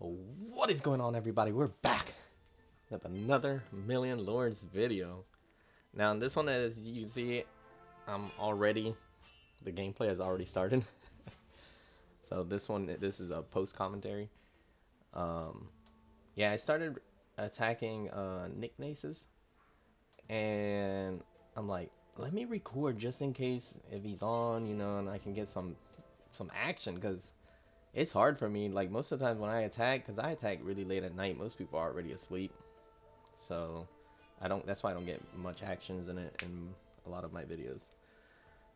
What is going on, everybody? We're back with another Million Lords video. Now, in this one, as you can see, the gameplay has already started. So this is a post commentary. Yeah, I started attacking Nick Naces, and I'm like, let me record just in case if he's on, and I can get some action, because it's hard for me. Like, most of the time when I attack, because I attack really late at night, most people are already asleep. So that's why I don't get much actions in it in a lot of my videos.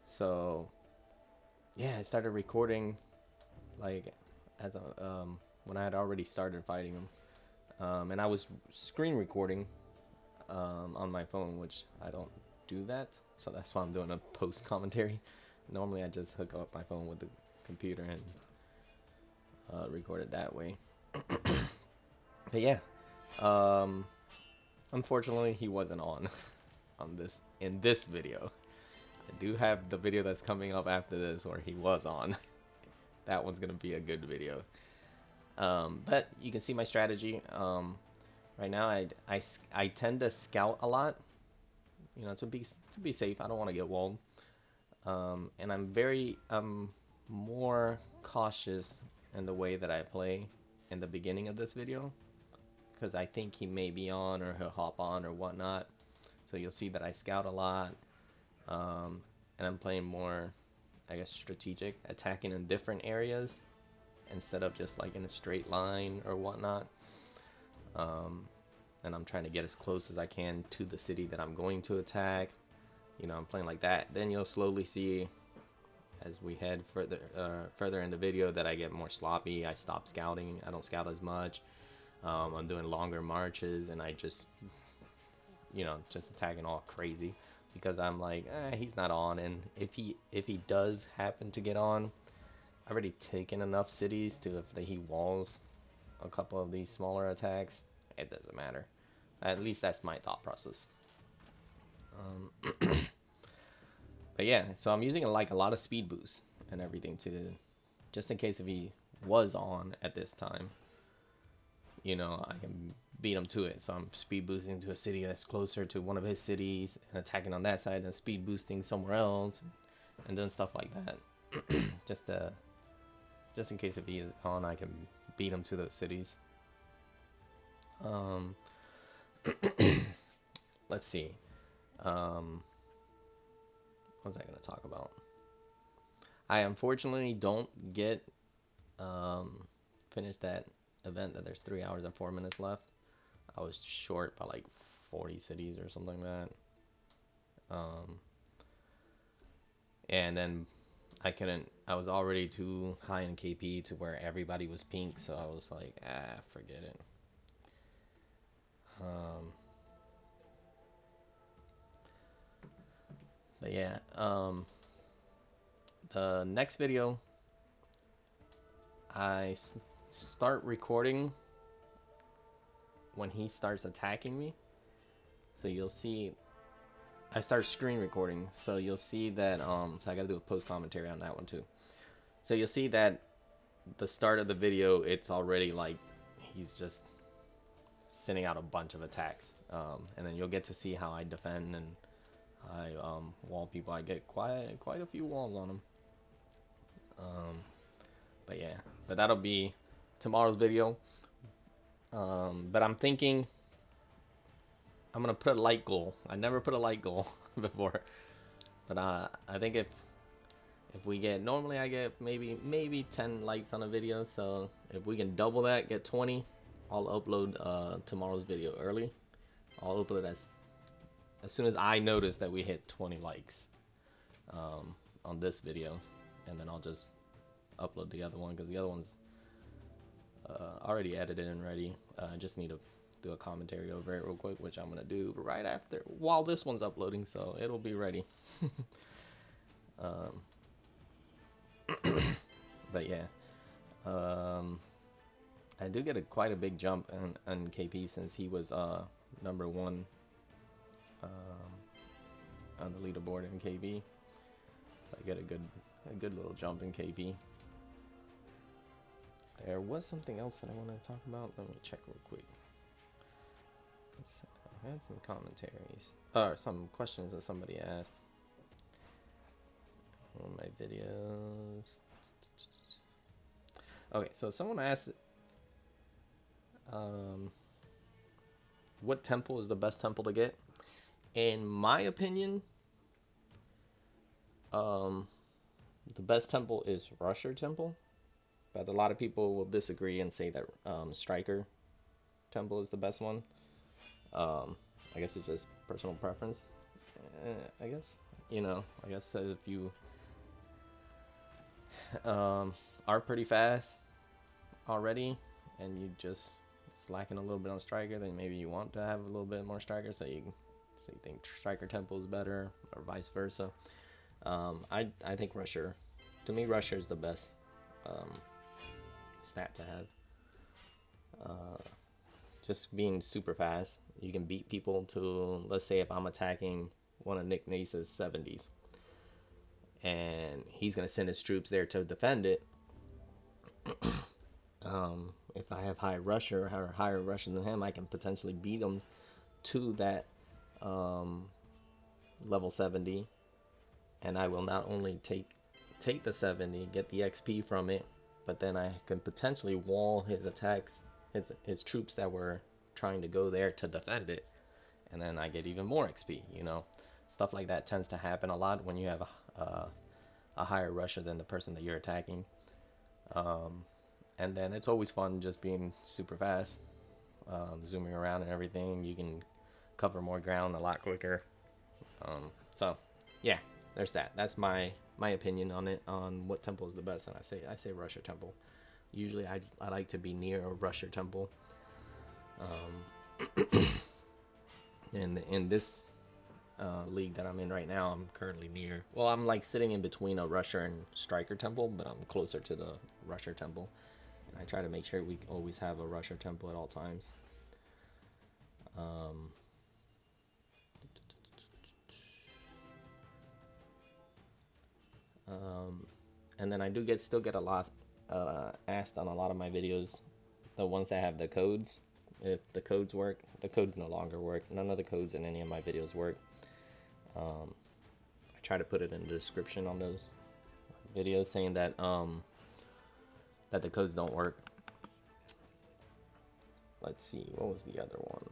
So yeah, I started recording like when I had already started fighting him. And I was screen recording on my phone, which I don't do that. So that's why I'm doing a post commentary. Normally I just hook up my phone with the computer and record it that way. But yeah, unfortunately he wasn't on in this video. I do have the video that's coming up after this where he was on. That one's gonna be a good video. But you can see my strategy. Right now I tend to scout a lot, to be safe. I don't want to get walled. And I'm more cautious in the way that I play in the beginning of this video, because I think he may be on, or he'll hop on or whatnot. So you'll see that I scout a lot, and I'm playing more, I guess, strategic, attacking in different areas instead of just like in a straight line or whatnot. And I'm trying to get as close as I can to the city that I'm going to attack. I'm playing like that. Then you'll slowly see, as we head further in the video, that I get more sloppy. I stop scouting. I don't scout as much. I'm doing longer marches, and I just attacking all crazy, because I'm like, he's not on. And if he does happen to get on, I've already taken enough cities to, if he walls a couple of these smaller attacks, it doesn't matter. At least that's my thought process. But yeah, so I'm using like a lot of speed boosts and everything, just in case if he was on at this time, I can beat him to it. So I'm speed boosting to a city that's closer to one of his cities and attacking on that side, and speed boosting somewhere else, and doing stuff like that. just in case if he is on, I can beat him to those cities. Let's see. What was I going to talk about? I unfortunately don't get finish that event that there's 3 hours and 4 minutes left. I was short by like 40 cities or something like that. And then I was already too high in KP to where everybody was pink, so I was like, forget it. But yeah, the next video, I start recording when he starts attacking me. So you'll see, I start screen recording. So you'll see that, so I gotta do a post commentary on that one too. So you'll see that the start of the video, it's already like he's just sending out a bunch of attacks. And then you'll get to see how I defend and I wall people. I get quite a few walls on them. But yeah, that'll be tomorrow's video. But I'm thinking I'm gonna put a light goal. I never put a light goal before, but I think if we get, normally I get maybe 10 likes on a video. So if we can double that, get 20, I'll upload tomorrow's video early. I'll upload as soon as I notice that we hit 20 likes on this video, and then I'll just upload the other one, because the other one's already edited and ready. I just need to do a commentary over it real quick, which I'm gonna do right after, while this one's uploading, so it'll be ready. But yeah, I do get quite a big jump on KP, since he was number 1 on the leaderboard in KP. So I get a good little jump in KP. there was something else that I want to talk about. Let me check real quick. I had some commentaries, or some questions that somebody asked on my videos. Okay, so someone asked, what temple is the best temple to get? In my opinion, the best temple is Rusher Temple, but a lot of people will disagree and say that Striker Temple is the best one. I guess it's just personal preference. I guess, I guess that if you are pretty fast already and you just slacking a little bit on Striker, then maybe you want to have a little bit more Striker, so you think Striker Temple is better, or vice versa. I think Rusher, to me, Rusher is the best stat to have. Just being super fast, you can beat people to, let's say if I'm attacking one of Nick Nace's 70s, and he's gonna send his troops there to defend it. If I have high Rusher or higher Rusher than him, I can potentially beat him to that level 70, and I will not only take the 70, get the XP from it, but then I can potentially wall his attacks, his troops that were trying to go there to defend it, and then I get even more XP. Stuff like that tends to happen a lot when you have a higher Rusher than the person that you're attacking. And then it's always fun just being super fast, zooming around and everything. You can cover more ground a lot quicker. So yeah, there's that. That's my opinion on it, on what temple is the best, and I say Rusher Temple. Usually I like to be near a Rusher Temple. In this league that I'm in right now, I'm currently near, well, I'm like sitting in between a Rusher and Striker Temple, but I'm closer to the Rusher Temple, and I try to make sure we always have a Rusher Temple at all times. And then I do still get a lot asked on a lot of my videos, the ones that have the codes, if the codes work. The codes no longer work. None of the codes in any of my videos work. I try to put it in the description on those videos, saying that that the codes don't work. Let's see, what was the other one?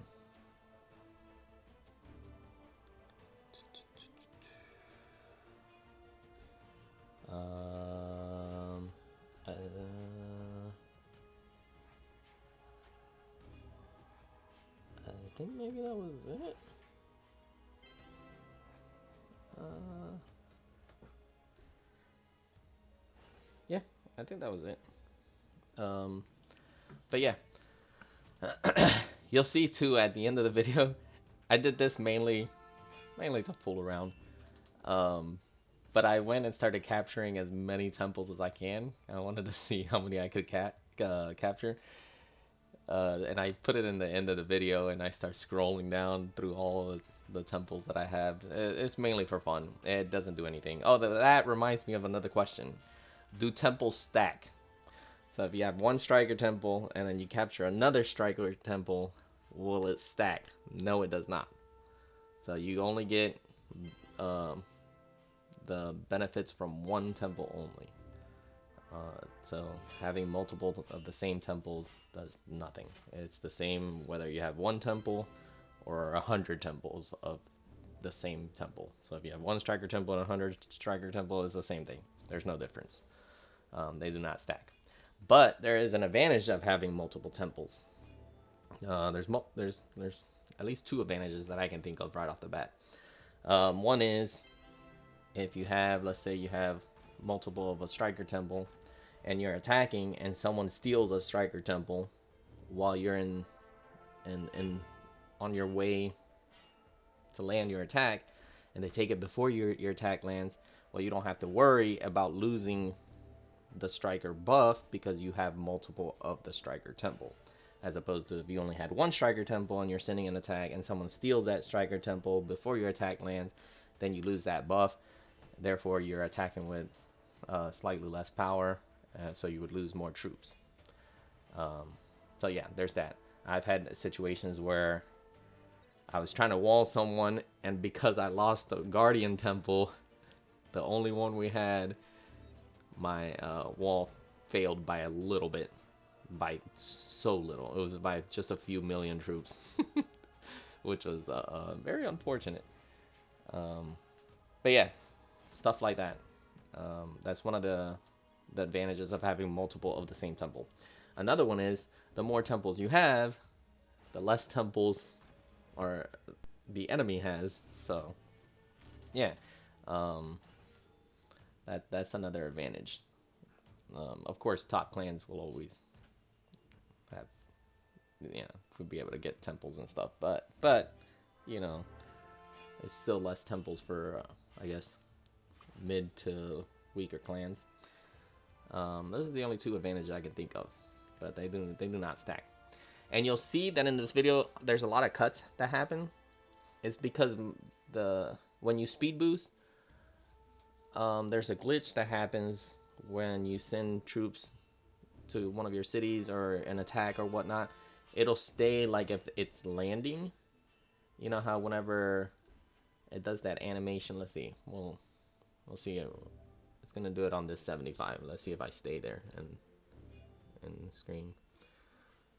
I think maybe that was it. Yeah, I think that was it. But yeah, you'll see too at the end of the video, I did this mainly to fool around. But I went and started capturing as many temples as I can. I wanted to see how many I could capture. And I put it in the end of the video, and I start scrolling down through all the temples that I have. It's mainly for fun. It doesn't do anything. Oh, that reminds me of another question. Do temples stack? So if you have one Striker Temple and then you capture another Striker Temple, will it stack? No, it does not. So you only get the benefits from one temple only. So having multiple of the same temples does nothing. It's the same whether you have one temple or 100 temples of the same temple. So if you have one Striker Temple and 100 Striker Temple, it's the same thing. There's no difference. They do not stack. But there is an advantage of having multiple temples. There's at least two advantages that I can think of right off the bat. One is if you have, let's say you have multiple of a Striker Temple and you're attacking and someone steals a Striker Temple while you're on your way to land your attack, and they take it before your attack lands, well, you don't have to worry about losing the Striker buff because you have multiple of the Striker Temple, as opposed to if you only had one Striker Temple and you're sending an attack and someone steals that Striker Temple before your attack lands, then you lose that buff. Therefore, you're attacking with slightly less power, so you would lose more troops. Um, so yeah, there's that. I've had situations where I was trying to wall someone, and because I lost the Guardian Temple, the only one we had, my wall failed by a little bit. By so little. It was by just a few million troops, which was very unfortunate. Um, but yeah, stuff like that. That's one of the advantages of having multiple of the same temple. Another one is the more temples you have, the less temples or the enemy has. So yeah, um, that's another advantage. Of course, top clans will always have, would be able to get temples and stuff, but you know, there's still less temples for I guess mid to weaker clans. Those are the only two advantages I can think of, but they do not stack. And you'll see that in this video, there's a lot of cuts that happen. It's because when you speed boost, there's a glitch that happens when you send troops to one of your cities or an attack or whatnot. It'll stay like if it's landing. You know how whenever it does that animation, let's see, we'll see it. It's gonna do it on this 75. Let's see if I stay there and screen.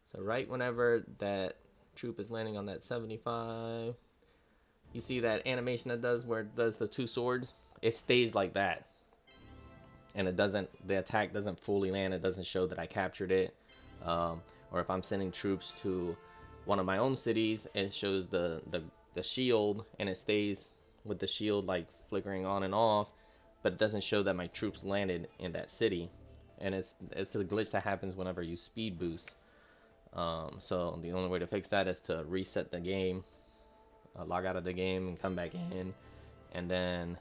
So right whenever that troop is landing on that 75, you see that animation that does where it does the two swords? It stays like that. And the attack doesn't fully land. It doesn't show that I captured it. Or if I'm sending troops to one of my own cities, it shows the shield, and it stays with the shield like flickering on and off, but it doesn't show that my troops landed in that city. And it's a glitch that happens whenever you speed boost. So the only way to fix that is to reset the game, log out of the game and come back in. And then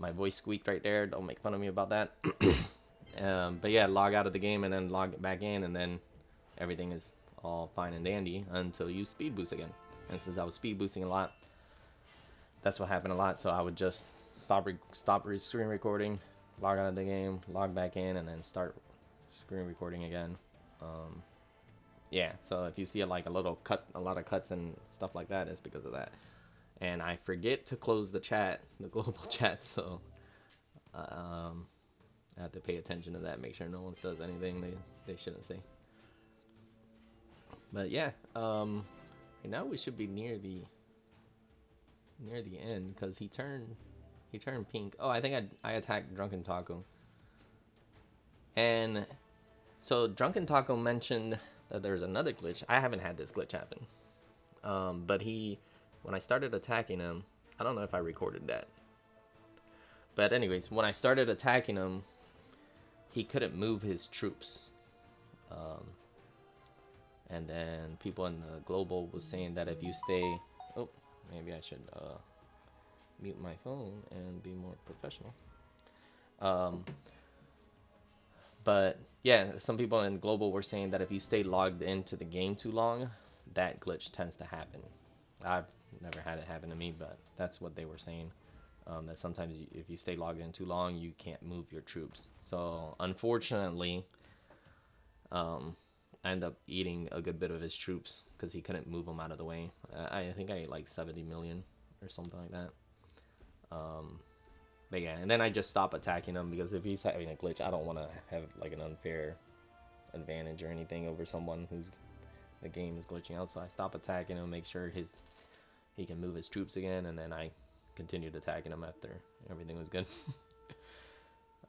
my voice squeaked right there, don't make fun of me about that. But yeah, log out of the game and then log back in, and then everything is all fine and dandy until you speed boost again. And since I was speed boosting a lot, that's what happened a lot. So I would just stop screen recording, log out of the game, log back in, and then start screen recording again. Yeah, so if you see a lot of cuts and stuff like that, it's because of that. And I forget to close the chat, the global chat, so I have to pay attention to that, make sure no one says anything they shouldn't say. But yeah, now we should be near the end, because he turned pink. Oh, I think I attacked Drunken Taco. And so Drunken Taco mentioned that there's another glitch. I haven't had this glitch happen. But when I started attacking him, I don't know if I recorded that. But anyways, when I started attacking him, he couldn't move his troops. And then people in the global was saying that if you stay... Oh, maybe I should mute my phone and be more professional. But yeah, some people in global were saying that if you stay logged into the game too long, that glitch tends to happen. I've never had it happen to me, but that's what they were saying. That sometimes if you stay logged in too long, you can't move your troops. So unfortunately, I ended up eating a good bit of his troops because he couldn't move them out of the way. I think I ate like 70 million or something like that. But yeah, and then I just stop attacking him, because if he's having a glitch, I don't want to have like an unfair advantage or anything over someone who's the game is glitching out. So I stop attacking him, make sure he can move his troops again, and then I continued attacking him after everything was good.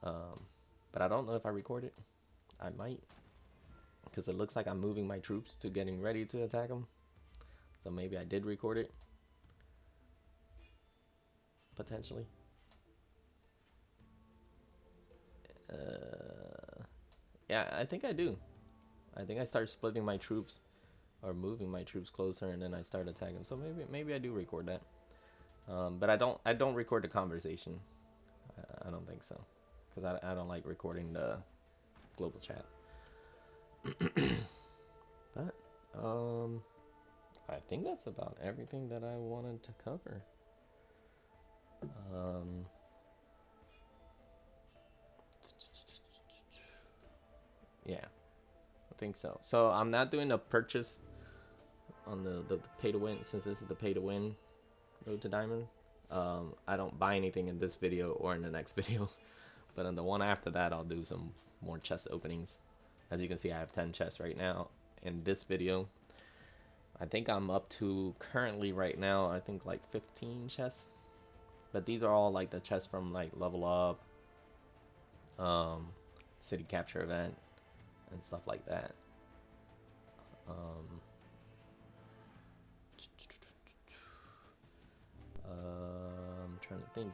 But I don't know if I record it. I might, because it looks like I'm moving my troops to getting ready to attack him. So maybe I did record it, potentially. Yeah, I think I do. I think I start splitting my troops or moving my troops closer, and then I start attacking. So maybe I do record that. But I don't record the conversation. I don't think so, because I don't like recording the global chat. But I think that's about everything that I wanted to cover. Yeah, think so. So I'm not doing a purchase on the pay to win, since this is the pay to win road to diamond. I don't buy anything in this video or in the next video, but in the one after that I'll do some more chest openings. As you can see, I have 10 chests right now in this video. I think I'm up to currently right now, I think like 15 chests, but these are all like the chests from like level up, city capture event and stuff like that.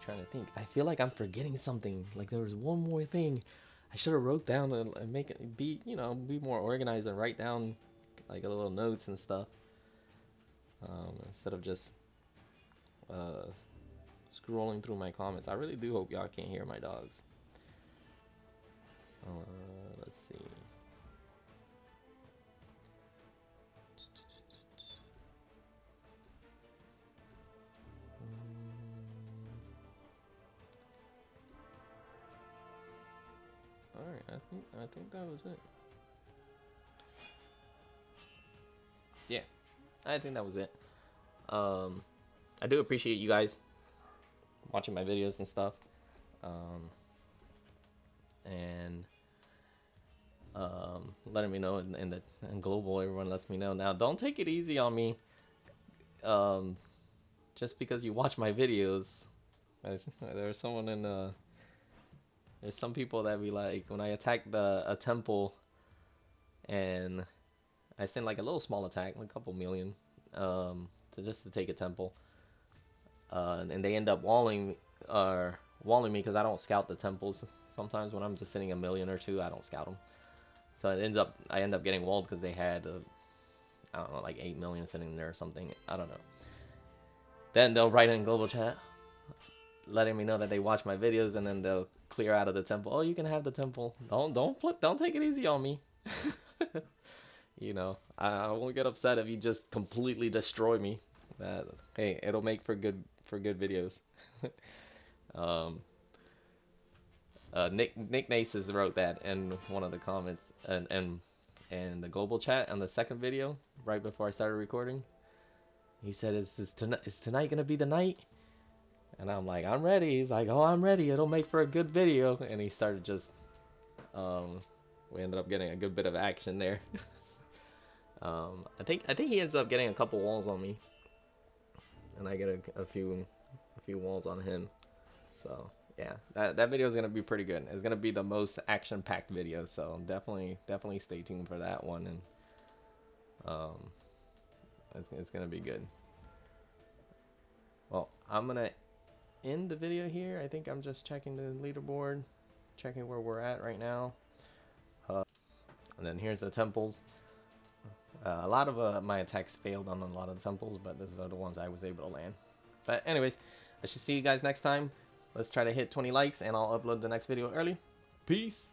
Trying to think. I feel like I'm forgetting something. Like there was one more thing I should have wrote down and make it be, you know, be more organized and write down like a little notes and stuff, instead of just scrolling through my comments. I really do hope y'all can't hear my dogs. Let's see. Alright, I think that was it. Yeah, I think that was it. I do appreciate you guys watching my videos and stuff. And letting me know in global, everyone lets me know. Now, don't take it easy on me. Just because you watch my videos. There's someone in there's some people that be like, when I attack a temple and I send like a little small attack, like a couple million, just to take a temple, and they end up walling me because I don't scout the temples. Sometimes when I'm just sending a million or two, I don't scout them. So I end up getting walled because they had I don't know, like 8 million sitting there or something. I don't know. Then they'll write in global chat, letting me know that they watch my videos, and then they'll clear out of the temple. Oh, you can have the temple. Don't take it easy on me. You know, I won't get upset if you just completely destroy me. Hey, it'll make for good videos. Nick Naces wrote that in one of the comments, and the global chat on the second video right before I started recording. He said, "Is tonight gonna be the night?" And I'm like, "I'm ready." He's like, "Oh, I'm ready. It'll make for a good video." And he started just, we ended up getting a good bit of action there. I think he ends up getting a couple walls on me, and I get a few walls on him. So yeah, that video is gonna be pretty good. It's gonna be the most action-packed video, so definitely stay tuned for that one, and it's gonna be good. Well, I'm gonna end the video here. I think I'm just checking the leaderboard, checking where we're at right now, and then here's the temples. A lot of my attacks failed on a lot of the temples, but these are the ones I was able to land. But anyways, I should see you guys next time. Let's try to hit 20 likes, and I'll upload the next video early. Peace!